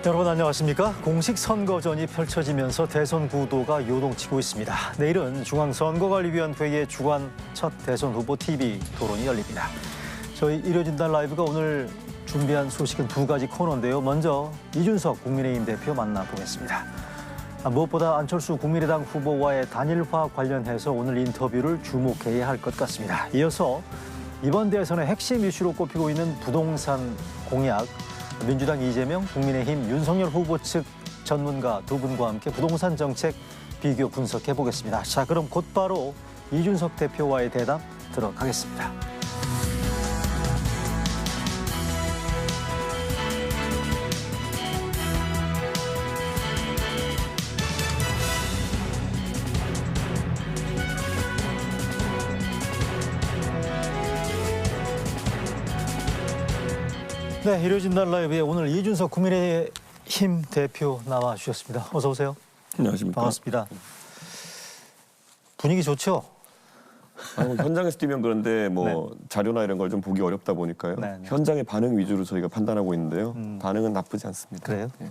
여러분 안녕하십니까? 공식 선거전이 펼쳐지면서 대선 구도가 요동치고 있습니다. 내일은 중앙선거관리위원회의 주관 첫 대선 후보 TV 토론이 열립니다. 저희 일요진단 라이브가 오늘 준비한 소식은 두 가지 코너인데요. 먼저 이준석 국민의힘 대표 만나보겠습니다. 무엇보다 안철수 국민의당 후보와의 단일화 관련해서 오늘 인터뷰를 주목해야 할 것 같습니다. 이어서 이번 대선의 핵심 이슈로 꼽히고 있는 부동산 공약, 민주당 이재명, 국민의힘 윤석열 후보 측 전문가 두 분과 함께 부동산 정책 비교 분석해 보겠습니다. 자, 그럼 곧바로 이준석 대표와의 대담 들어가겠습니다. 네, 일요진단 라이브에 오늘 이준석 국민의힘 대표 나와주셨습니다. 어서 오세요. 안녕하십니까. 반갑습니다. 분위기 좋죠? 현장에서 뛰면 그런데 뭐 네. 자료나 이런 걸 좀 보기 어렵다 보니까요. 네. 현장의 반응 위주로 저희가 판단하고 있는데요. 반응은 나쁘지 않습니다. 그래요? 예.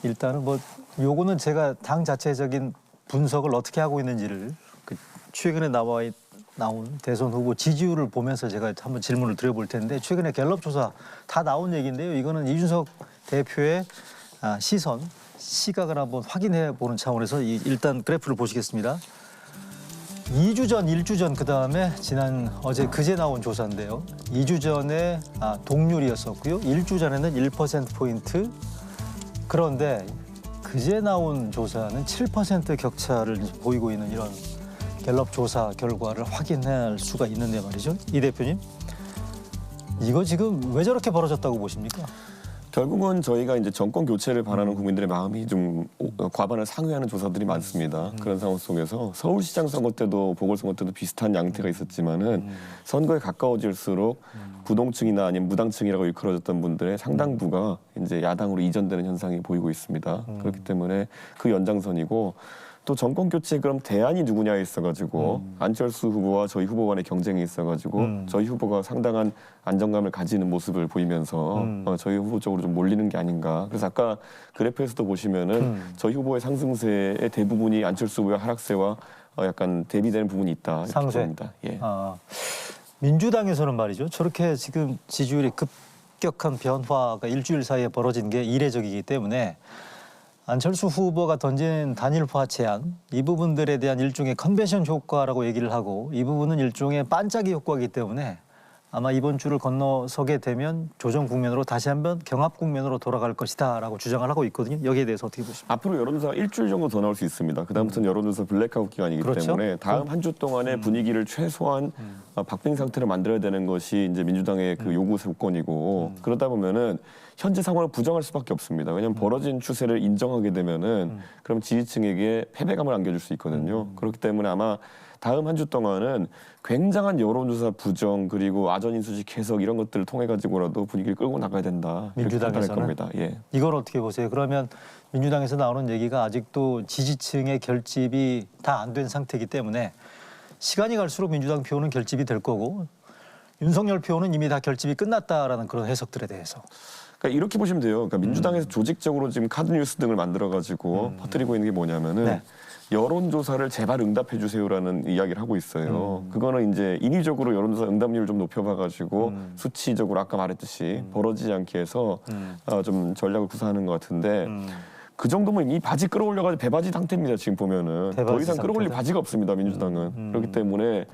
일단은 뭐 요거는 제가 당 자체적인 분석을 어떻게 하고 있는지를 최근에 나온 대선 후보 지지율을 보면서 제가 한번 질문을 드려볼 텐데, 최근에 갤럽 조사 다 나온 얘기인데요. 이거는 이준석 대표의 시각을 한번 확인해 보는 차원에서 일단 그래프를 보시겠습니다. 2주 전, 1주 전, 그다음에 그제 나온 조사인데요. 2주 전에 동률이었었고요. 1주 전에는 1%포인트. 그런데 그제 나온 조사는 7% 격차를 보이고 있는 이런 갤럽 조사 결과를 확인할 수가 있는데 말이죠. 이 대표님, 이거 지금 왜 저렇게 벌어졌다고 보십니까? 결국은 저희가 이제 정권 교체를 바라는 국민들의 마음이 좀 과반을 상회하는 조사들이 많습니다. 그런 상황 속에서 서울시장 선거 때도 보궐선거 때도 비슷한 양태가 있었지만은 선거에 가까워질수록 부동층이나 아니면 무당층이라고 일컬어졌던 분들의 상당부가 이제 야당으로 이전되는 현상이 보이고 있습니다. 그렇기 때문에 그 연장선이고, 또 정권 교체 그럼 대안이 누구냐에 있어가지고 안철수 후보와 저희 후보 간의 경쟁이 있어가지고 저희 후보가 상당한 안정감을 가지는 모습을 보이면서 저희 후보 쪽으로 좀 몰리는 게 아닌가. 그래서 아까 그래프에서도 보시면은 저희 후보의 상승세의 대부분이 안철수 후보의 하락세와 약간 대비되는 부분이 있다. 상쇄. 봅니다. 예. 민주당에서는 말이죠. 저렇게 지금 지지율이 급격한 변화가 일주일 사이에 벌어진 게 이례적이기 때문에 안철수 후보가 던진 단일화 제안, 이 부분들에 대한 일종의 컨벤션 효과라고 얘기를 하고, 이 부분은 일종의 반짝이 효과이기 때문에 아마 이번 주를 건너서게 되면 조정 국면으로 다시 한번 경합 국면으로 돌아갈 것이다라고 주장을 하고 있거든요. 여기에 대해서 어떻게 보십니까? 앞으로 여론조사 일주일 정도 더 나올 수 있습니다. 그다음부터는 여론조사 블랙아웃 기간이기 그렇죠? 때문에 다음 한 주 동안의 분위기를 최소한 박빙 상태로 만들어야 되는 것이 이제 민주당의 그 요구 조건이고, 그러다 보면은 현재 상황을 부정할 수밖에 없습니다. 왜냐하면 벌어진 추세를 인정하게 되면은 그럼 지지층에게 패배감을 안겨줄 수 있거든요. 그렇기 때문에 아마 다음 한 주 동안은 굉장한 여론조사 부정, 그리고 아전인수식 해석 이런 것들을 통해 가지고라도 분위기를 끌고 나가야 된다. 민주당에서는 겁니다. 예. 이걸 어떻게 보세요? 그러면 민주당에서 나오는 얘기가 아직도 지지층의 결집이 다 안 된 상태이기 때문에 시간이 갈수록 민주당 표는 결집이 될 거고, 윤석열 표는 이미 다 결집이 끝났다라는 그런 해석들에 대해서. 그러니까 이렇게 보시면 돼요. 그러니까 민주당에서 조직적으로 지금 카드뉴스 등을 만들어가지고 퍼뜨리고 있는 게 뭐냐면은 네. 여론조사를 제발 응답해 주세요라는 이야기를 하고 있어요. 그거는 이제 인위적으로 여론조사 응답률을 좀 높여봐가지고 수치적으로 아까 말했듯이 벌어지지 않게 해서 좀 전략을 구사하는 것 같은데, 그 정도면 이 바지 끌어올려가지고 배바지 상태입니다. 지금 보면은 더 이상 끌어올릴 바지가 없습니다. 민주당은. 그렇기 때문에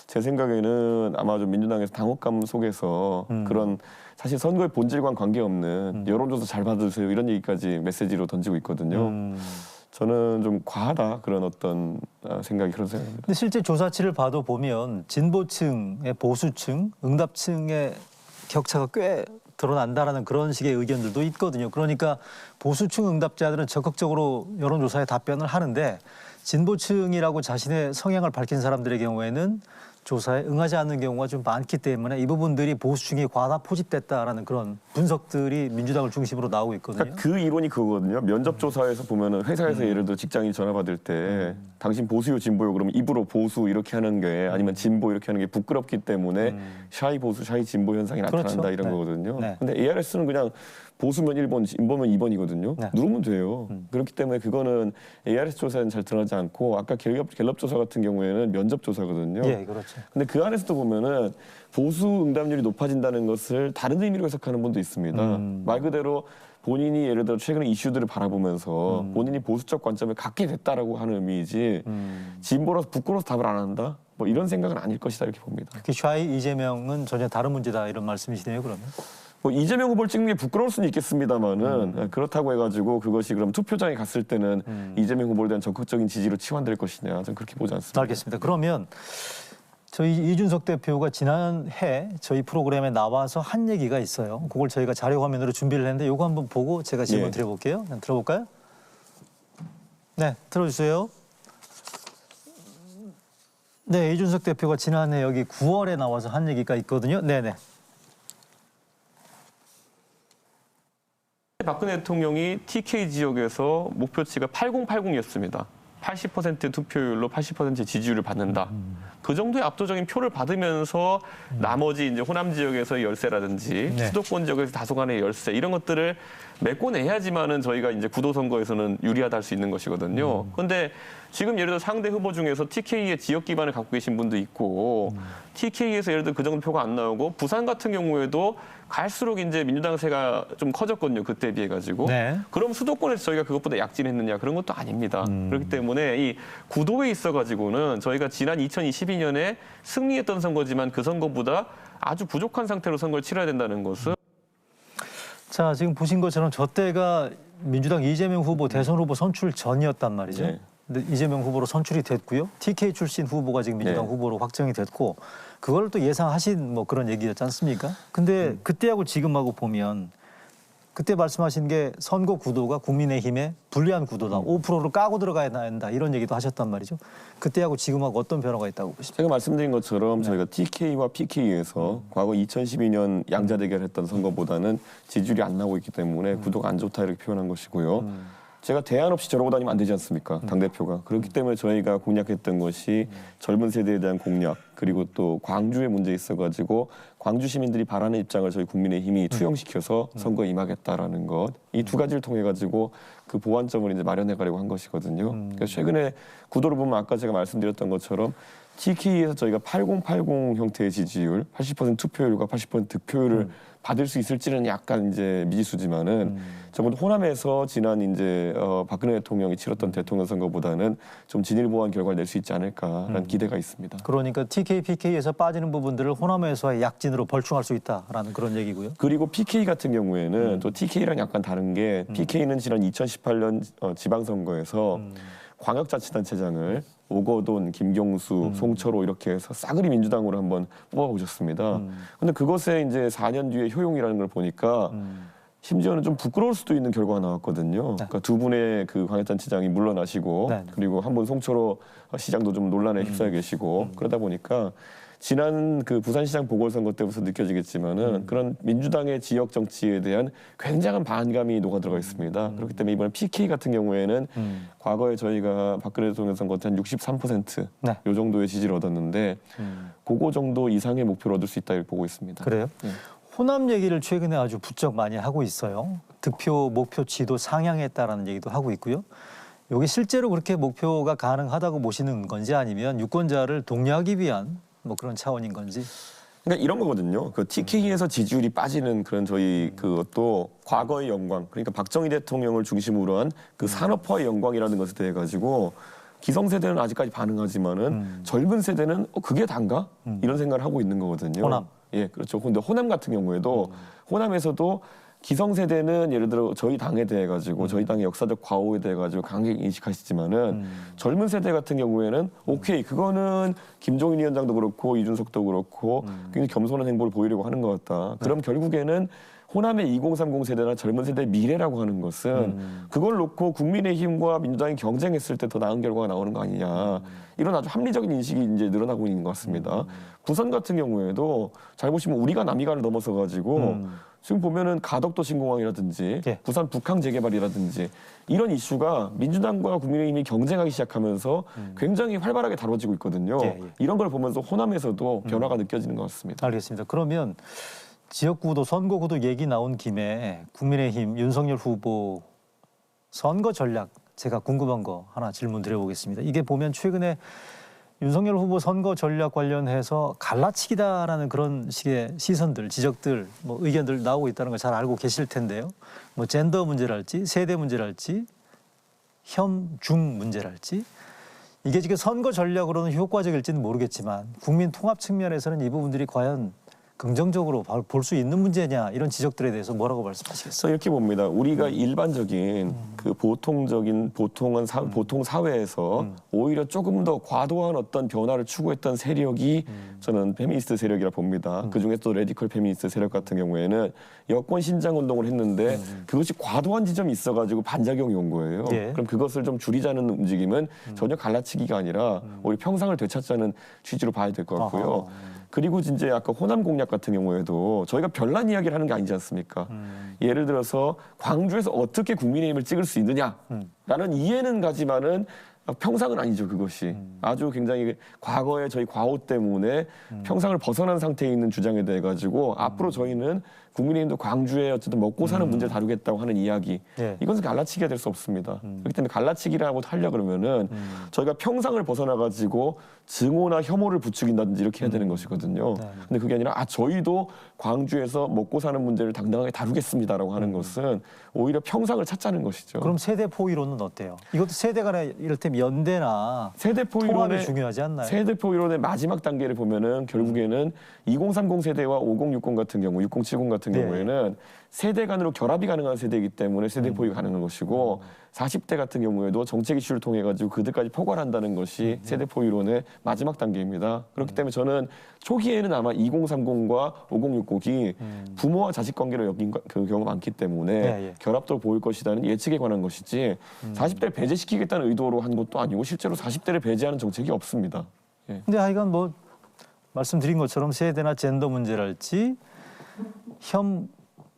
제 생각에는 아마 좀 민주당에서 당혹감 속에서 그런 사실 선거의 본질과는 관계없는 여론조사 잘 받으세요 이런 얘기까지 메시지로 던지고 있거든요. 저는 좀 과하다, 그런 어떤 생각이 그런 생각입니다. 근데 실제 조사치를 봐도 보면 진보층의 보수층, 응답층의 격차가 꽤 드러난다라는 그런 식의 의견들도 있거든요. 그러니까 보수층 응답자들은 적극적으로 여론조사에 답변을 하는데, 진보층이라고 자신의 성향을 밝힌 사람들의 경우에는 조사에 응하지 않는 경우가 좀 많기 때문에 이 부분들이 보수층이 과다 포집됐다라는 그런 분석들이 민주당을 중심으로 나오고 있거든요. 그러니까 그 이론이 그거거든요. 면접 조사에서 보면은 회사에서 예를 들어 직장인 전화 받을 때 당신 보수요 진보요 그러면 입으로 보수 이렇게 하는 게 아니면 진보 이렇게 하는 게 부끄럽기 때문에 샤이 보수 샤이 진보 현상이 나타난다 그렇죠. 이런 네. 거거든요. 네. 근데 ARS는 그냥 보수면 1번, 진보면 2번이거든요. 네. 누르면 돼요. 그렇기 때문에 그거는 ARS 조사에는 잘 드러나지 않고 아까 갤럽 조사 같은 경우에는 면접 조사거든요. 예, 그렇죠. 근데 그 안에서도 보면은 보수 응답률이 높아진다는 것을 다른 의미로 해석하는 분도 있습니다. 말 그대로 본인이 예를 들어 최근에 이슈들을 바라보면서 본인이 보수적 관점을 갖게 됐다라고 하는 의미이지 진보라서 부끄러워서 답을 안 한다? 뭐 이런 생각은 아닐 것이다 이렇게 봅니다. 특히 샤이 이재명은 전혀 다른 문제다 이런 말씀이시네요, 그러면. 뭐 이재명 후보를 찍는 게 부끄러울 수는 있겠습니다만은 그렇다고 해가지고 그것이 그럼 투표장에 갔을 때는 이재명 후보에 대한 적극적인 지지로 치환될 것이냐 저는 그렇게 보지 않습니다. 알겠습니다. 그러면 저희 이준석 대표가 지난해 저희 프로그램에 나와서 한 얘기가 있어요. 그걸 저희가 자료 화면으로 준비를 했는데 이거 한번 보고 제가 질문 예. 드려볼게요. 들어볼까요? 네, 들어주세요. 네, 이준석 대표가 지난해 여기 9월에 나와서 한 얘기가 있거든요. 네네. 박근혜 대통령이 TK 지역에서 목표치가 8080이었습니다. 80% 투표율로 80% 지지율을 받는다. 그 정도의 압도적인 표를 받으면서 나머지 이제 호남 지역에서의 열세라든지 네. 수도권 지역에서 다소간의 열세 이런 것들을 메꿔내야지만은 저희가 이제 구도 선거에서는 유리하다 할 수 있는 것이거든요. 그런데 지금 예를 들어 상대 후보 중에서 TK의 지역 기반을 갖고 계신 분도 있고 TK에서 예를 들어 그 정도 표가 안 나오고 부산 같은 경우에도 갈수록 이제 민주당 세가 좀 커졌거든요. 그때에 비해 가지고. 네. 그럼 수도권에서 저희가 그것보다 약진했느냐 그런 것도 아닙니다. 그렇기 때문에 이 구도에 있어 가지고는 저희가 지난 2022년에 승리했던 선거지만 그 선거보다 아주 부족한 상태로 선거를 치러야 된다는 것은 자, 지금 보신 것처럼 저 때가 민주당 이재명 후보 대선 후보 선출 전이었단 말이죠. 네. 근데 이재명 후보로 선출이 됐고요. TK 출신 후보가 지금 민주당 네. 후보로 확정이 됐고 그걸 또 예상하신 뭐 그런 얘기였지 않습니까? 근데 그때하고 지금하고 보면 그때 말씀하신 게 선거 구도가 국민의힘의 불리한 구도다. 5%를 까고 들어가야 한다. 이런 얘기도 하셨단 말이죠. 그때하고 지금하고 어떤 변화가 있다고 보십니까? 제가 말씀드린 것처럼 저희가 TK와 PK에서 과거 2012년 양자 대결했던 선거보다는 지지율이 안 나오고 있기 때문에 구도가 안 좋다 이렇게 표현한 것이고요. 제가 대안 없이 저러고 다니면 안 되지 않습니까? 당대표가. 그렇기 때문에 저희가 공략했던 것이 젊은 세대에 대한 공략 그리고 또 광주에 문제 있어가지고 광주 시민들이 바라는 입장을 저희 국민의힘이 투영시켜서 선거에 임하겠다라는 것. 이 두 가지를 통해 가지고 그 보완점을 이제 마련해 가려고 한 것이거든요. 그러니까 최근에 구도를 보면 아까 제가 말씀드렸던 것처럼 TK에서 저희가 8080 형태의 지지율, 80% 투표율과 80% 득표율을 받을 수 있을지는 약간 이제 미지수지만은 적어도 호남에서 지난 이제 박근혜 대통령이 치렀던 대통령 선거보다는 좀 진일보한 결과를 낼 수 있지 않을까라는 기대가 있습니다. 그러니까 TK, PK에서 빠지는 부분들을 호남에서의 약진으로 벌충할 수 있다라는 그런 얘기고요. 그리고 PK 같은 경우에는 또 TK랑 약간 다른 게 PK는 지난 2018년 지방선거에서 광역자치단체장을 오거돈, 김경수, 송철호 이렇게 해서 싸그리 민주당으로 한번 뽑아오셨습니다. 근데 그것에 이제 4년 뒤에 효용이라는 걸 보니까 심지어는 좀 부끄러울 수도 있는 결과가 나왔거든요. 그러니까 두 분의 그 광역단체장이 물러나시고 네. 그리고 한 분 송철호 시장도 좀 논란에 휩싸여 계시고 그러다 보니까 지난 그 부산시장 보궐선거 때부터 느껴지겠지만은 그런 민주당의 지역 정치에 대한 굉장한 반감이 녹아들어가 있습니다. 그렇기 때문에 이번에 PK 같은 경우에는 과거에 저희가 박근혜 대통령 선거 때 한 63% 네. 요 정도의 지지를 얻었는데 그거 정도 이상의 목표를 얻을 수 있다 이렇게 보고 있습니다. 그래요? 호남 얘기를 최근에 아주 부쩍 많이 하고 있어요. 득표 목표치도 상향했다라는 얘기도 하고 있고요. 여기 실제로 그렇게 목표가 가능하다고 보시는 건지 아니면 유권자를 독려하기 위한 뭐 그런 차원인 건지. 그러니까 이런 거거든요. 그 TK에서 지지율이 빠지는 그런 저희 그것도 과거의 영광, 그러니까 박정희 대통령을 중심으로 한 그 산업화의 영광이라는 것에 대해 가지고 기성세대는 아직까지 반응하지만은 젊은 세대는 그게 단가? 이런 생각을 하고 있는 거거든요. 호남. 예, 그렇죠. 근데 호남 같은 경우에도 호남에서도 기성세대는 예를 들어 저희 당에 대해 가지고 저희 당의 역사적 과오에 대해 가지고 강하게 인식하시지만은 젊은 세대 같은 경우에는 오케이 그거는 김종인 위원장도 그렇고 이준석도 그렇고 굉장히 겸손한 행보를 보이려고 하는 것 같다. 그럼 결국에는 호남의 2030 세대나 젊은 세대의 미래라고 하는 것은 그걸 놓고 국민의힘과 민주당이 경쟁했을 때 더 나은 결과가 나오는 거 아니냐. 이런 아주 합리적인 인식이 이제 늘어나고 있는 것 같습니다. 부산 같은 경우에도 잘 보시면 우리가 남이가를 넘어서 가지고 지금 보면은 가덕도 신공항이라든지 예. 부산 북항 재개발이라든지 이런 이슈가 민주당과 국민의힘이 경쟁하기 시작하면서 굉장히 활발하게 다뤄지고 있거든요. 예, 예. 이런 걸 보면서 호남에서도 변화가 느껴지는 것 같습니다. 알겠습니다. 그러면 지역구도 선거구도 얘기 나온 김에 국민의힘 윤석열 후보 선거 전략 제가 궁금한 거 하나 질문 드려보겠습니다. 이게 보면 최근에 윤석열 후보 선거 전략 관련해서 갈라치기다라는 그런 식의 시선들, 지적들, 뭐 의견들 나오고 있다는 걸 잘 알고 계실 텐데요. 뭐 젠더 문제랄지 세대 문제랄지 혐중 문제랄지 이게 지금 선거 전략으로는 효과적일지는 모르겠지만 국민 통합 측면에서는 이 부분들이 과연 긍정적으로 볼 수 있는 문제냐 이런 지적들에 대해서 뭐라고 말씀하시겠어요? 그래서 이렇게 봅니다. 우리가 일반적인 그 보통 사회에서 오히려 조금 더 과도한 어떤 변화를 추구했던 세력이 저는 페미니스트 세력이라 봅니다. 그중에 또 레디컬 페미니스트 세력 같은 경우에는 여권 신장 운동을 했는데 그것이 과도한 지점이 있어가지고 반작용이 온 거예요. 예. 그럼 그것을 좀 줄이자는 움직임은 전혀 갈라치기가 아니라 오히려 평상을 되찾자는 취지로 봐야 될 것 같고요. 아하. 그리고 이제 아까 호남 공약 같은 경우에도 저희가 별난 이야기를 하는 게 아니지 않습니까? 예를 들어서 광주에서 어떻게 국민의힘을 찍을 수 있느냐라는 이해는 가지만은 평상은 아니죠, 그것이. 아주 굉장히 과거에 저희 과오 때문에 평상을 벗어난 상태에 있는 주장에 대해 가지고 앞으로 저희는 국민의힘도 광주에 어쨌든 먹고 사는 문제를 다루겠다고 하는 이야기. 예. 이것은 갈라치기가 될 수 없습니다. 그렇기 때문에 갈라치기라고 하려 그러면은 저희가 평상을 벗어나 가지고 증오나 혐오를 부추긴다든지 이렇게 해야 되는 것이거든요. 네. 근데 그게 아니라 저희도 광주에서 먹고 사는 문제를 당당하게 다루겠습니다라고 하는 것은 오히려 평상을 찾자는 것이죠. 그럼 세대 포이론은 어때요? 이것도 세대 간의 이를테면 연대나 세대포 통합이 이론의 중요하지 않나요? 세대포 이론의 마지막 단계를 보면은 결국에는 2030 세대와 5060 같은 경우, 6070 같은 네. 경우에는 세대 간으로 결합이 가능한 세대이기 때문에 세대포가 가능한 것이고 40대 같은 경우에도 정책 이슈를 통해 가지고 그들까지 포괄한다는 것이 세대포 이론의 마지막 단계입니다. 그렇기 때문에 저는 초기에는 아마 2030과 5060이 부모와 자식 관계로 엮인 그 경우가 많기 때문에 예, 예. 결합도 보일 것이라는 예측에 관한 것이지 40대를 배제시키겠다는 의도로 한 것도 아니고 실제로 40대를 배제하는 정책이 없습니다. 예. 근데 하여간 뭐 말씀드린 것처럼 세대나 젠더 문제랄지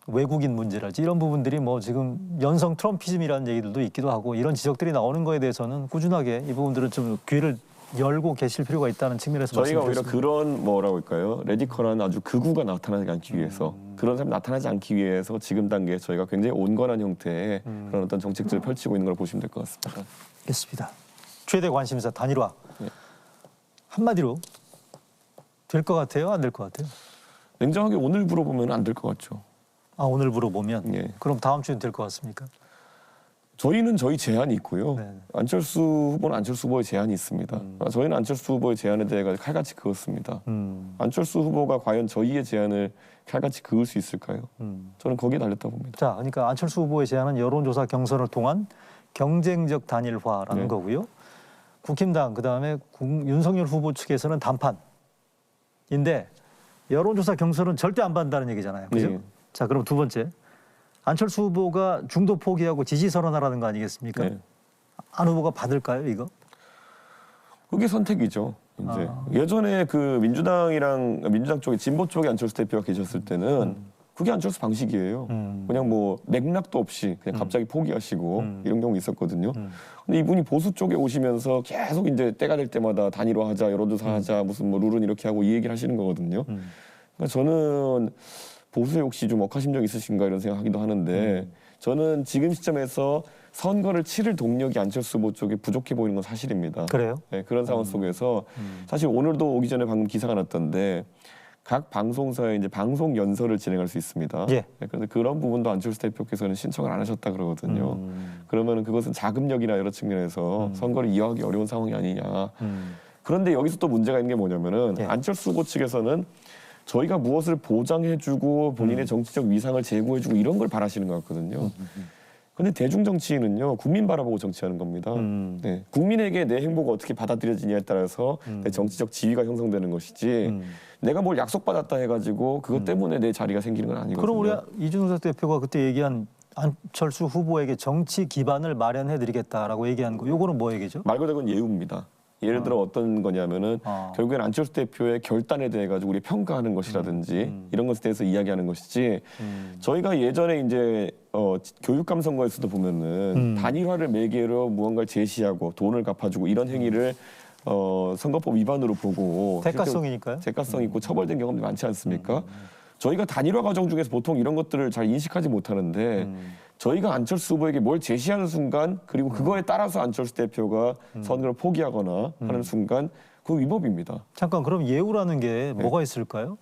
외국인 문제랄지 이런 부분들이 뭐 지금 연성 트럼피즘이라는 얘기들도 있기도 하고 이런 지적들이 나오는 거에 대해서는 꾸준하게 이 부분들은 좀 귀를 열고 계실 필요가 있다는 측면에서 저희가 오히려 말씀드렸습니다. 그런 뭐라고 할까요? 레디컬한 아주 극우가 나타나지 않기 위해서 그런 사람이 나타나지 않기 위해서 지금 단계에 저희가 굉장히 온건한 형태의 그런 어떤 정책들을 펼치고 있는 걸 보시면 될 것 같습니다. 알겠습니다. 최대 관심사 단일화 네. 한마디로 될 것 같아요? 안 될 것 같아요? 냉정하게 오늘 물어보면 안 될 것 같죠. 아 오늘 물어보면 예. 그럼 다음 주엔 될 것 같습니까? 저희는 저희 제안이 있고요. 네. 안철수 후보는 안철수 후보의 제안이 있습니다. 저희는 안철수 후보의 제안에 대해 칼같이 그었습니다. 안철수 후보가 과연 저희의 제안을 칼같이 그을 수 있을까요? 저는 거기에 달렸다 봅니다. 자, 그러니까 안철수 후보의 제안은 여론조사 경선을 통한 경쟁적 단일화라는 네. 거고요. 국힘당 그다음에 윤석열 후보 측에서는 단판인데 여론조사 경선은 절대 안 받는다는 얘기잖아요. 그죠? 네. 자, 그럼 두 번째. 안철수 후보가 중도 포기하고 지지 선언하라는 거 아니겠습니까? 네. 안 후보가 받을까요, 이거? 그게 선택이죠. 이제 예전에 그 민주당 쪽에 진보 쪽에 안철수 대표가 계셨을 때는 그게 안철수 방식이에요. 그냥 뭐 맥락도 없이 그냥 갑자기 포기하시고 이런 경우 있었거든요. 근데 이분이 보수 쪽에 오시면서 계속 이제 때가 될 때마다 단일화하자, 여론조사하자, 무슨 뭐 룰은 이렇게 하고 이 얘기를 하시는 거거든요. 그러니까 저는 보수에 혹시 좀 억하심정이 있으신가 이런 생각하기도 하는데 저는 지금 시점에서 선거를 치를 동력이 안철수 후보 쪽에 부족해 보이는 건 사실입니다. 그래요? 네, 그런 상황 속에서 사실 오늘도 오기 전에 방금 기사가 났던데 각 방송사에 이제 방송 연설을 진행할 수 있습니다. 예. 네, 그런데 그런 부분도 안철수 대표께서는 신청을 안 하셨다 그러거든요. 그러면은 그것은 자금력이나 여러 측면에서 선거를 이어가기 어려운 상황이 아니냐. 그런데 여기서 또 문제가 있는 게 뭐냐면은 예. 안철수 후보 측에서는 저희가 무엇을 보장해주고 본인의 정치적 위상을 제고해주고 이런 걸 바라시는 것 같거든요. 근데 대중 정치인은요 국민 바라보고 정치하는 겁니다. 네, 국민에게 내 행보가 어떻게 받아들여지냐에 따라서 내 정치적 지위가 형성되는 것이지 내가 뭘 약속받았다 해가지고 그것 때문에 내 자리가 생기는 건 아니거든요. 그럼 우리 이준석 대표가 그때 얘기한 안철수 후보에게 정치 기반을 마련해드리겠다라고 얘기한 거, 요거는 뭐 얘기죠? 말 그대로 그건 예우입니다. 예를 들어 어떤 거냐면은 결국엔 안철수 대표의 결단에 대해 가지고 우리 평가하는 것이라든지 이런 것에 대해서 이야기하는 것이지 저희가 예전에 이제 교육감 선거에서도 보면은 단일화를 매개로 무언가를 제시하고 돈을 갚아주고 이런 행위를 선거법 위반으로 보고 대가성이니까요. 대가성 있고 처벌된 경험이 많지 않습니까? 저희가 단일화 과정 중에서 보통 이런 것들을 잘 인식하지 못하는데 저희가 안철수 후보에게 뭘 제시하는 순간 그리고 그거에 따라서 안철수 대표가 선거를 포기하거나 하는 순간 그 위법입니다. 잠깐, 그럼 예우라는 게 뭐가 있을까요?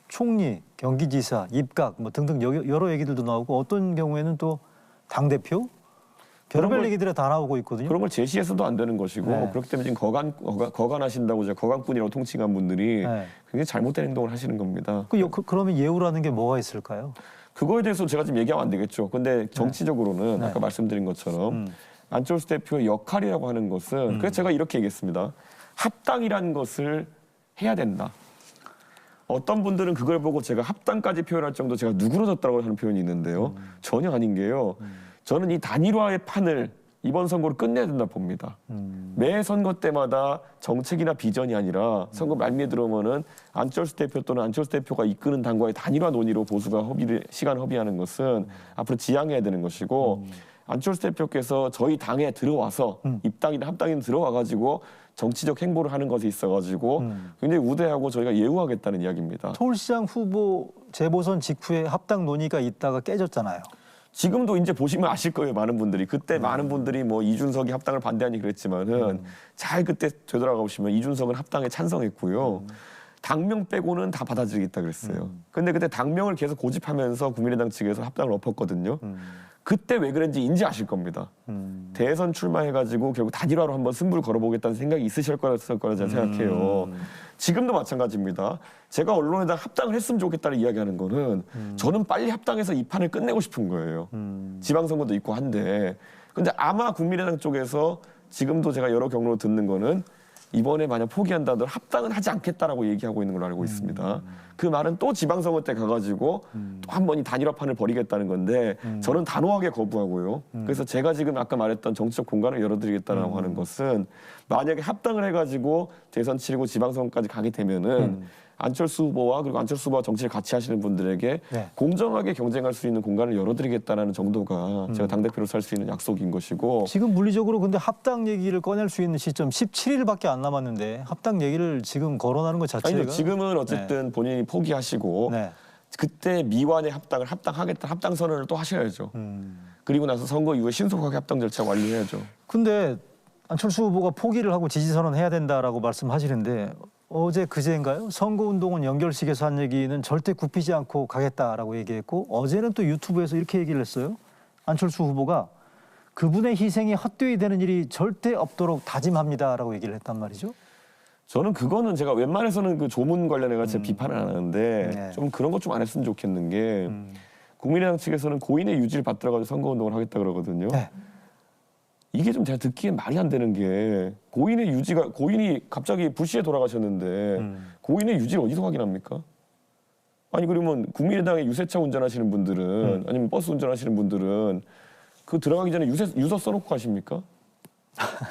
총리, 경기지사, 입각 뭐 등등 여러 얘기들도 나오고 어떤 경우에는 또 당대표? 별별 얘기들이 다 나오고 있거든요. 그런 걸 제시해서도 안 되는 것이고 네. 그렇기 때문에 지금 거간하신다고 제가 거간꾼이라고 통칭한 분들이 네. 굉장히 잘못된 행동을 하시는 겁니다. 그러면 예우라는 게 뭐가 있을까요? 그거에 대해서 제가 지금 얘기하면 안 되겠죠. 근데 정치적으로는 네. 아까 말씀드린 것처럼 안철수 대표의 역할이라고 하는 것은 그래서 제가 이렇게 얘기했습니다. 합당이라는 것을 해야 된다. 어떤 분들은 그걸 보고 제가 합당까지 표현할 정도 제가 누그러졌다고 하는 표현이 있는데요. 전혀 아닌 게요. 저는 이 단일화의 판을 이번 선거로 끝내야 된다 봅니다. 매 선거 때마다 정책이나 비전이 아니라 선거 말미에 들어오면은 안철수 대표 또는 안철수 대표가 이끄는 당과의 단일화 논의로 보수가 시간 허비하는 것은 앞으로 지양해야 되는 것이고 안철수 대표께서 저희 당에 들어와서 입당이나 합당이나 들어와가지고 정치적 행보를 하는 것이 있어가지고 굉장히 우대하고 저희가 예우하겠다는 이야기입니다. 서울시장 후보 재보선 직후에 합당 논의가 있다가 깨졌잖아요. 지금도 이제 보시면 아실 거예요. 많은 분들이. 그때 많은 분들이 뭐 이준석이 합당을 반대하니 그랬지만은 잘 그때 되돌아가 보시면 이준석은 합당에 찬성했고요. 당명 빼고는 다 받아들이겠다 그랬어요. 근데 그때 당명을 계속 고집하면서 국민의당 측에서 합당을 엎었거든요. 그때 왜 그런지 인지 아실 겁니다. 대선 출마해가지고 결국 단일화로 한번 승부를 걸어보겠다는 생각이 있으실 거라 저는 생각해요. 지금도 마찬가지입니다. 제가 언론에다 합당을 했으면 좋겠다는 이야기하는 거는 저는 빨리 합당해서 이 판을 끝내고 싶은 거예요. 지방선거도 있고 한데. 근데 아마 국민의당 쪽에서 지금도 제가 여러 경로로 듣는 거는 이번에 만약 포기한다 하더라도 합당은 하지 않겠다라고 얘기하고 있는 걸로 알고 있습니다. 그 말은 또 지방선거 때 가가지고 또 한 번 이 단일화판을 벌이겠다는 건데 저는 단호하게 거부하고요. 그래서 제가 지금 아까 말했던 정치적 공간을 열어드리겠다라고 하는 것은 만약에 합당을 해가지고 대선 치르고 지방선거까지 가게 되면은 안철수 후보와 그리고 안철수 후보와 정치를 같이 하시는 분들에게 네. 공정하게 경쟁할 수 있는 공간을 열어드리겠다는 정도가 제가 당대표로서 할 수 있는 약속인 것이고 지금 물리적으로 근데 합당 얘기를 꺼낼 수 있는 시점 17일밖에 안 남았는데 합당 얘기를 지금 거론하는 것 자체가 아니요, 지금은 어쨌든 본인이 포기하시고 네. 그때 미완의 합당을 합당하겠다 합당 선언을 또 하셔야죠. 그리고 나서 선거 이후에 신속하게 합당 절차 완료해야죠. 근데 안철수 후보가 포기를 하고 지지 선언해야 된다라고 말씀하시는데 어제 그제인가요? 선거운동은 연결식에서 한 얘기는 절대 굽히지 않고 가겠다라고 얘기했고 어제는 또 유튜브에서 이렇게 얘기를 했어요. 안철수 후보가 그분의 희생이 헛되이 되는 일이 절대 없도록 다짐합니다라고 얘기를 했단 말이죠. 저는 그거는 제가 웬만해서는 그 조문 관련해서 제가 비판을 안 하는데 네. 좀 그런 것 좀 안 했으면 좋겠는 게 국민의당 측에서는 고인의 유지를 받들어가지고 선거운동을 하겠다 그러거든요. 네. 이게 좀 제가 듣기엔 말이 안 되는 게 고인이 갑자기 불시에 돌아가셨는데 고인의 유지를 어디서 확인합니까? 아니 그러면 국민의당의 유세차 운전하시는 분들은 아니면 버스 운전하시는 분들은 그 들어가기 전에 유서 써놓고 가십니까?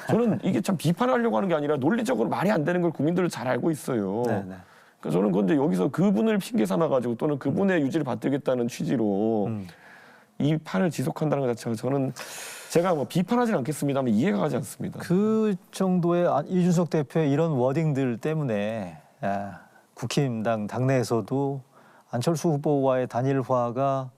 저는 이게 참 비판하려고 하는 게 아니라 논리적으로 말이 안 되는 걸 국민들은 잘 알고 있어요. 네, 네. 그러니까 저는 근데 여기서 그분을 핑계 삼아가지고 또는 그분의 유지를 받들겠다는 취지로 이 판을 지속한다는 것 자체가 저는 제가 뭐 비판하지는 않겠습니다만 이해가 가지 않습니다. 그 정도의 이준석 대표의 이런 워딩들 때문에 국힘당 당내에서도 안철수 후보와의 단일화가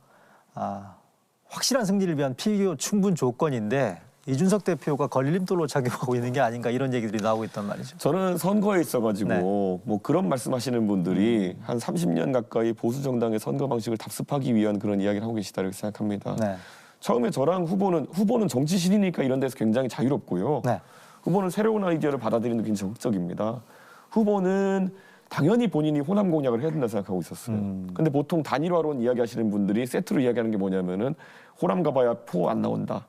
확실한 승리를 위한 필요 충분 조건인데 이준석 대표가 걸림돌로 작용하고 있는 게 아닌가 이런 얘기들이 나오고 있단 말이죠. 저는 선거에 있어가지고 네. 뭐 그런 말씀하시는 분들이 한 30년 가까이 보수 정당의 선거 방식을 답습하기 위한 그런 이야기를 하고 계시다 이렇게 생각합니다. 네. 처음에 저랑 후보는 정치신이니까 이런 데서 굉장히 자유롭고요. 네. 후보는 새로운 아이디어를 받아들이는 게 굉장히 적극적입니다. 후보는 당연히 본인이 호남 공약을 해야 된다 생각하고 있었어요. 근데 보통 단일화론 이야기하시는 분들이 세트로 이야기하는 게 뭐냐면은 호남 가봐야 표 안 나온다.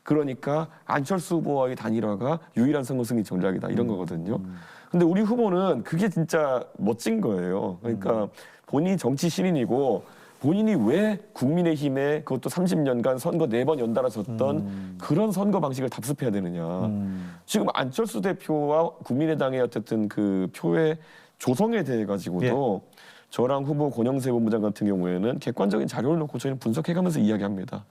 그러니까 안철수 후보와의 단일화가 유일한 선거 승리 전략이다 이런 거거든요. 근데 우리 후보는 그게 진짜 멋진 거예요. 그러니까 본인이 정치 신인이고 본인이 왜 국민의힘에 그것도 30년간 선거 4번 연달아 졌던 그런 선거 방식을 답습해야 되느냐. 지금 안철수 대표와 국민의당의 어쨌든 그 표의 조성에 대해 가지고도 저랑 후보 권영세 본부장 같은 경우에는 객관적인 자료를 놓고 저희는 분석해가면서 이야기합니다.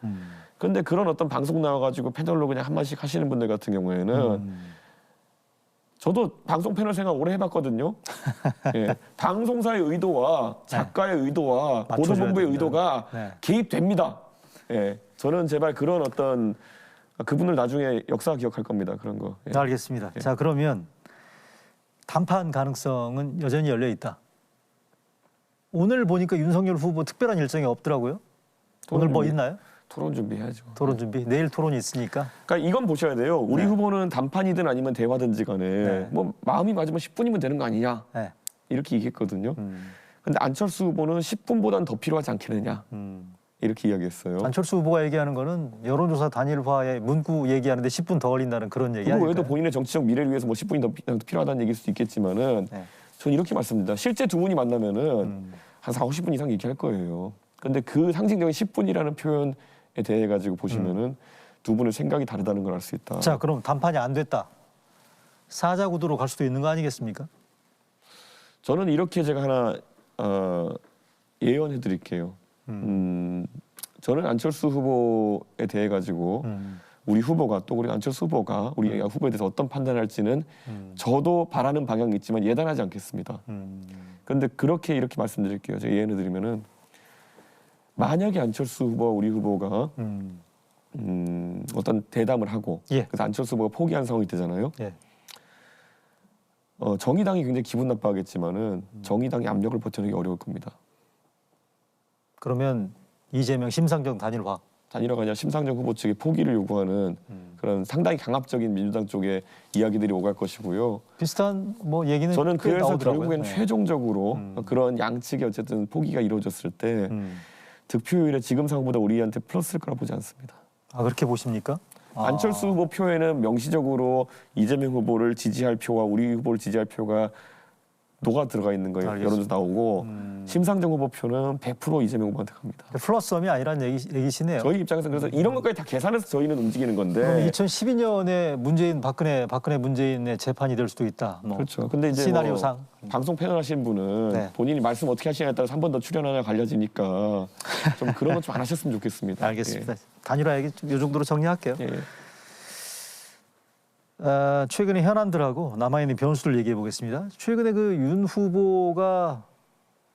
그런데 그런 어떤 방송 나와가지고 패널로 그냥 한마디씩 하시는 분들 같은 경우에는 저도 방송 패널 생활 오래 해봤거든요. 예, 방송사의 의도와 작가의 의도와 보도본부의 의도가 개입됩니다. 예, 저는 제발 그런 어떤 그분을 나중에 역사 기억할 겁니다. 그런 거. 예. 알겠습니다. 자, 그러면 단판 가능성은 여전히 열려 있다. 오늘 보니까 윤석열 후보 특별한 일정이 없더라고요. 오늘 뭐 있나요? 토론 준비해야죠. 토론 준비. 내일 토론이 있으니까. 그러니까 이건 보셔야 돼요. 우리 후보는 단판이든 아니면 대화든지 간에 뭐 마음이 맞으면 10분이면 되는 거 아니냐. 이렇게 얘기했거든요. 근데 안철수 후보는 10분보단 더 필요하지 않겠느냐. 이렇게 이야기했어요. 안철수 후보가 얘기하는 거는 여론조사 단일화에 문구 얘기하는데 10분 더 걸린다는 그런 얘기 아닐까요? 그 외에도 본인의 정치적 미래를 위해서 뭐 10분이 더 필요하다는 얘기일 수도 있겠지만은 저는 이렇게 말씀드립니다. 실제 두 분이 만나면은 한 4, 50분 이상 얘기할 거예요. 근데 그 상징적인 10분이라는 표현에 대해 가지고 보시면은 두 분의 생각이 다르다는 걸 알 수 있다. 자, 그럼 단판이 안 됐다. 사자 구도로 갈 수도 있는 거 아니겠습니까? 저는 이렇게 제가 하나 예언해 드릴게요. 저는 안철수 후보에 대해 가지고 우리 후보가 또 우리 안철수 후보가 우리 후보에 대해서 어떤 판단을 할지는 저도 바라는 방향이 있지만 예단하지 않겠습니다. 그런데 그렇게 이렇게 말씀드릴게요. 제가 예언해 드리면은 만약에 안철수 후보와 우리 후보가 어떤 대담을 하고 그래서 안철수 후보가 포기한 상황이 되잖아요. 정의당이 굉장히 기분 나빠하겠지만은 정의당이 압력을 버텨내기 어려울 겁니다. 그러면 이재명 심상정 단일화가 아니라 심상정 후보 측의 포기를 요구하는 그런 상당히 강압적인 민주당 쪽의 이야기들이 오갈 것이고요. 비슷한 뭐 얘기는 저는 그래서 나오더라고요. 결국엔 최종적으로 그런 양측의 어쨌든 포기가 이루어졌을 때 득표율에 지금 상황보다 우리한테 플러스일 거라 보지 않습니다. 아, 그렇게 보십니까? 안철수 후보 표에는 명시적으로 이재명 후보를 지지할 표와 우리 후보를 지지할 표가 녹아 들어가 있는 거예요. 여론조사 나오고 심상정 후보 표는 100% 이재명 후보한테 갑니다. 플러스엄이 아니란 얘기시네요. 저희 입장에서 그래서 이런 것까지 다 계산해서 저희는 움직이는 건데. 그럼 2012년에 박근혜 문재인의 재판이 될 수도 있다. 뭐. 그렇죠. 근데 이제 시나리오상 방송 패널 하시는 분은 본인이 말씀 어떻게 하시냐에 따라서 한 번 더 출연하냐 갈려지니까 좀 그런 것 좀 안 하셨으면 좋겠습니다. 알겠습니다. 단일화 얘기 좀 이 정도로 정리할게요. 예. 최근의 현안들하고 남아있는 변수를 얘기해 보겠습니다. 최근에 그 윤 후보가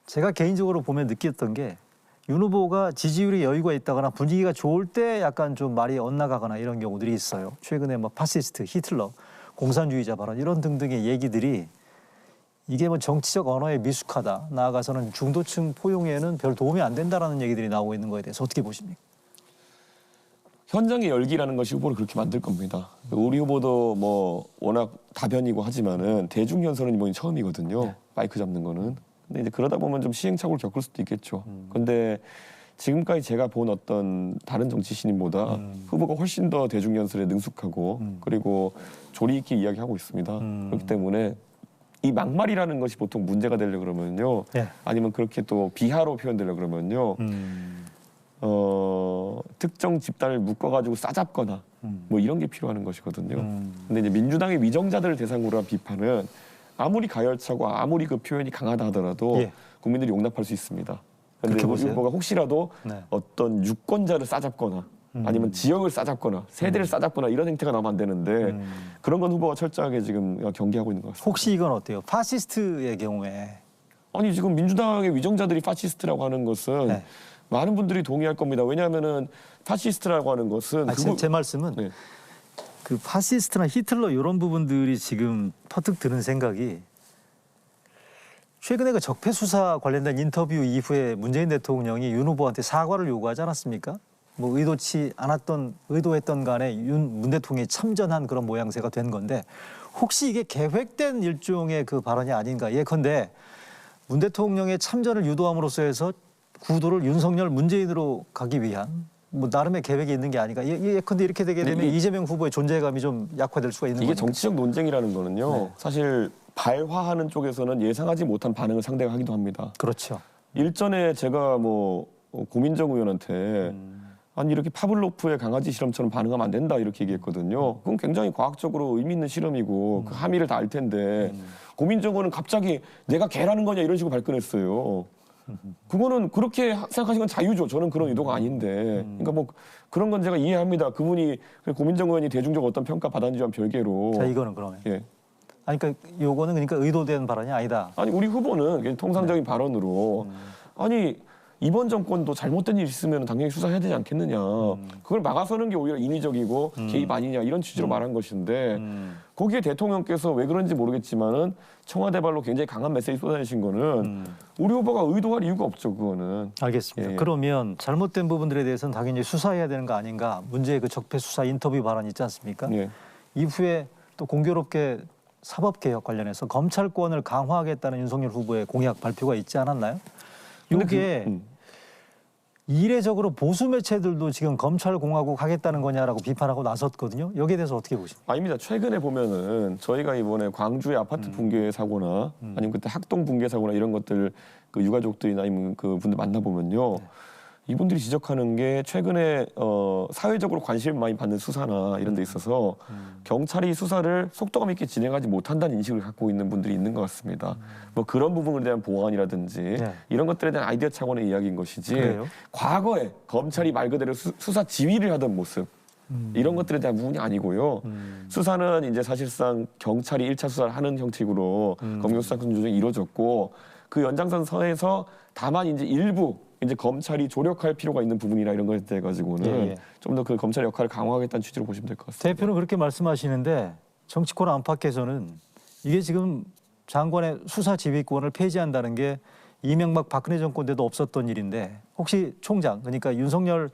제가 개인적으로 보면 느꼈던 게 윤 후보가 지지율에 여유가 있다거나 분위기가 좋을 때 약간 좀 말이 엇나가거나 이런 경우들이 있어요. 최근에 뭐 파시스트, 히틀러, 공산주의자 발언 이런 등등의 얘기들이 이게 뭐 정치적 언어에 미숙하다. 나아가서는 중도층 포용에는 별 도움이 안 된다라는 얘기들이 나오고 있는 거에 대해서 어떻게 보십니까? 현장의 열기라는 것이 후보를 그렇게 만들 겁니다. 우리 후보도 뭐 워낙 다변이고 하지만은 대중 연설은 이번이 처음이거든요. 마이크 잡는 거는. 근데 이제 그러다 보면 좀 시행착오를 겪을 수도 있겠죠. 근데 지금까지 제가 본 어떤 다른 정치신인보다 후보가 훨씬 더 대중 연설에 능숙하고 그리고 조리 있게 이야기하고 있습니다. 그렇기 때문에 이 막말이라는 것이 보통 문제가 되려 그러면요. 아니면 그렇게 또 비하로 표현되려 그러면요. 특정 집단을 묶어가지고 싸잡거나 뭐 이런 게 필요한 것이거든요. 근데 이제 민주당의 위정자들을 대상으로 한 비판은 아무리 가열차고 아무리 그 표현이 강하다 하더라도 국민들이 용납할 수 있습니다. 그런데 우리 후보가 혹시라도 어떤 유권자를 싸잡거나 아니면 지역을 싸잡거나 세대를 싸잡거나 이런 행태가 나오면 안 되는데 그런 건 후보가 철저하게 지금 경계하고 있는 것 같습니다. 혹시 이건 어때요? 파시스트의 경우에 아니 지금 민주당의 위정자들이 파시스트라고 하는 것은 많은 분들이 동의할 겁니다. 왜냐하면은 파시스트라고 하는 것은 제 말씀은 그 파시스트나 히틀러 이런 부분들이 지금 퍼뜩 드는 생각이 최근에 그 적폐 수사 관련된 인터뷰 이후에 문재인 대통령이 윤 후보한테 사과를 요구하지 않았습니까? 뭐 의도했던 간에 문 대통령이 참전한 그런 모양새가 된 건데 혹시 이게 계획된 일종의 그 발언이 아닌가? 예컨대 문 대통령의 참전을 유도함으로써 해서 구도를 윤석열, 문재인으로 가기 위한 뭐 나름의 계획이 있는 게 아닌가. 예컨대 이렇게 되게 되면 이재명 후보의 존재감이 좀 약화될 수가 있는 이게 거죠. 정치적 논쟁이라는 거는요. 네. 사실 발화하는 쪽에서는 예상하지 못한 반응을 상대가 하기도 합니다. 그렇죠. 일전에 제가 뭐 고민정 의원한테 아니 이렇게 파블로프의 강아지 실험처럼 반응하면 안 된다 이렇게 얘기했거든요. 그건 굉장히 과학적으로 의미 있는 실험이고 그 함의를 다 알 텐데 고민정 의원은 갑자기 내가 개라는 거냐 이런 식으로 발끈했어요. 그거는 그렇게 생각하시는 건 자유죠. 저는 그런 의도가 아닌데. 그러니까 뭐 그런 건 제가 이해합니다. 그분이 고민정 의원이 대중적 어떤 평가 받았는지와 별개로. 자, 이거는 그러면. 예. 아니, 그러니까 요거는 그러니까 의도된 발언이 아니다. 아니 우리 후보는 그냥 통상적인 발언으로 아니 이번 정권도 잘못된 일 있으면 당연히 수사해야 되지 않겠느냐. 그걸 막아서는 게 오히려 인위적이고 개입 아니냐 이런 취지로 말한 것인데 거기에 대통령께서 왜 그런지 모르겠지만은 청와대 발로 굉장히 강한 메시지 쏟아내신 거는 우리 후보가 의도할 이유가 없죠. 그거는. 알겠습니다. 예. 그러면 잘못된 부분들에 대해서는 당연히 수사해야 되는 거 아닌가. 문제의 그 적폐 수사 인터뷰 발언 있지 않습니까? 예. 이후에 또 공교롭게 사법개혁 관련해서 검찰권을 강화하겠다는 윤석열 후보의 공약 발표가 있지 않았나요? 근데 이게 이례적으로 보수 매체들도 지금 검찰공화국 하겠다는 거냐라고 비판하고 나섰거든요. 여기에 대해서 어떻게 보십니까? 아닙니다. 최근에 보면은 저희가 이번에 광주의 아파트 붕괴 사고나 아니면 그때 학동 붕괴 사고나 이런 것들 그 유가족들이나 아니면 그 분들 만나보면요. 이분들이 지적하는 게 최근에 사회적으로 관심을 많이 받는 수사나 이런 데 있어서 경찰이 수사를 속도감 있게 진행하지 못한다는 인식을 갖고 있는 분들이 있는 것 같습니다. 뭐 그런 부분에 대한 보완이라든지 네. 이런 것들에 대한 아이디어 차원의 이야기인 것이지 그래요? 과거에 검찰이 말 그대로 수사 지휘를 하던 모습 이런 것들에 대한 부분이 아니고요. 수사는 이제 사실상 경찰이 1차 수사를 하는 형식으로 검경수사권 조정이 이루어졌고 그 연장선에서 다만 이제 일부 이제 검찰이 조력할 필요가 있는 부분이나 이런 것에 대해 가지고는 예. 좀 더 그 검찰의 역할을 강화하겠다는 취지로 보시면 될 것 같습니다. 대표는 그렇게 말씀하시는데 정치권 안팎에서는 이게 지금 장관의 수사 지휘권을 폐지한다는 게 이명박 박근혜 정권 때도 없었던 일인데 혹시 총장 그러니까 윤석열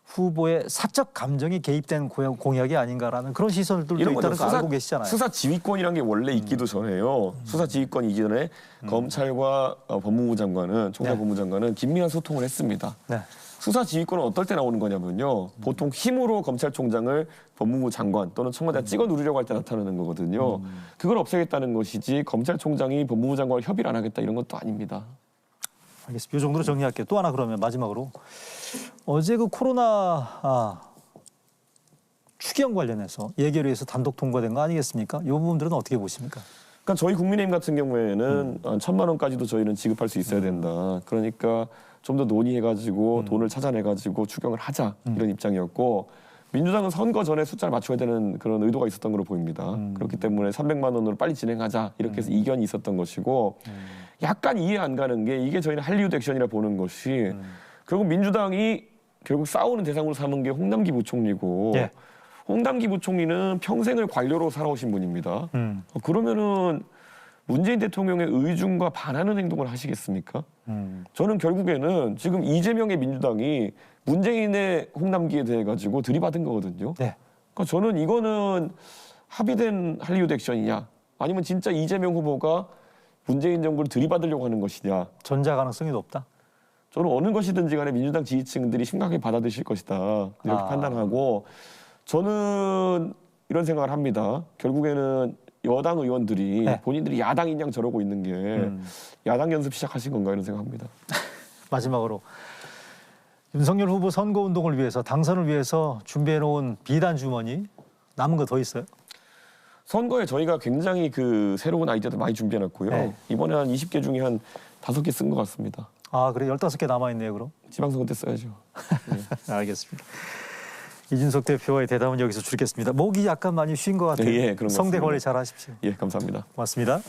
후보의 사적 감정이 개입된 공약이 아닌가라는 그런 시선들도 이런 있다는 거죠. 거 알고 계시잖아요. 수사 지휘권이란 게 원래 있기도 전에요. 수사 지휘권 이전에 검찰과 법무부 장관은 총장 네. 법무부 장관은 긴밀한 소통을 했습니다. 네. 수사 지휘권은 어떨 때 나오는 거냐면요. 보통 힘으로 검찰총장을 법무부 장관 또는 청와대가 찍어 누르려고 할 때 나타나는 거거든요. 그걸 없애겠다는 것이지 검찰총장이 법무부 장관과 협의를 안 하겠다 이런 것도 아닙니다. 알겠습니다. 이 정도로 정리할게요. 또 하나 그러면 마지막으로 어제 그 코로나 추경 관련해서 예결위에서 단독 통과된 거 아니겠습니까? 이 부분들은 어떻게 보십니까? 그러니까 저희 국민의힘 같은 경우에는 1,000만 원까지도 저희는 지급할 수 있어야 된다. 그러니까 좀 더 논의해가지고 돈을 찾아내가지고 추경을 하자 이런 입장이었고 민주당은 선거 전에 숫자를 맞춰야 되는 그런 의도가 있었던 걸로 보입니다. 그렇기 때문에 300만 원으로 빨리 진행하자 이렇게 해서 이견이 있었던 것이고 약간 이해 안 가는 게 이게 저희는 할리우드 액션이라 보는 것이 결국 민주당이 결국 싸우는 대상으로 삼은 게 홍남기 부총리고 예. 홍남기 부총리는 평생을 관료로 살아오신 분입니다. 그러면은 문재인 대통령의 의중과 반하는 행동을 하시겠습니까? 저는 결국에는 지금 이재명의 민주당이 문재인의 홍남기에 대해 가지고 들이받은 거거든요. 네. 그러니까 저는 이거는 합의된 할리우드 액션이냐 아니면 진짜 이재명 후보가 문재인 정부를 들이받으려고 하는 것이냐. 전자 가능성이 높다. 저는 어느 것이든지 간에 민주당 지지층들이 심각하게 받아들일 것이다. 이렇게 판단하고 저는 이런 생각을 합니다. 결국에는 여당 의원들이 네. 본인들이 야당인 양 저러고 있는 게 야당 연습 시작하신 건가 이런 생각합니다. 마지막으로 윤석열 후보 선거운동을 위해서 당선을 위해서 준비해놓은 비단 주머니 남은 거 더 있어요? 선거에 저희가 굉장히 그 새로운 아이디어도 많이 준비해놨고요. 네. 이번에 한 20개 중에 한 5개 쓴 것 같습니다. 아 그래 15개 남아있네요 그럼? 지방선거 때 써야죠. 알겠습니다. 이준석 대표와의 대담은 여기서 줄이겠습니다. 목이 약간 많이 쉰 것 같아요. 예, 그런 것 성대 같습니다. 관리 잘 하십시오. 예, 감사합니다. 고맙습니다.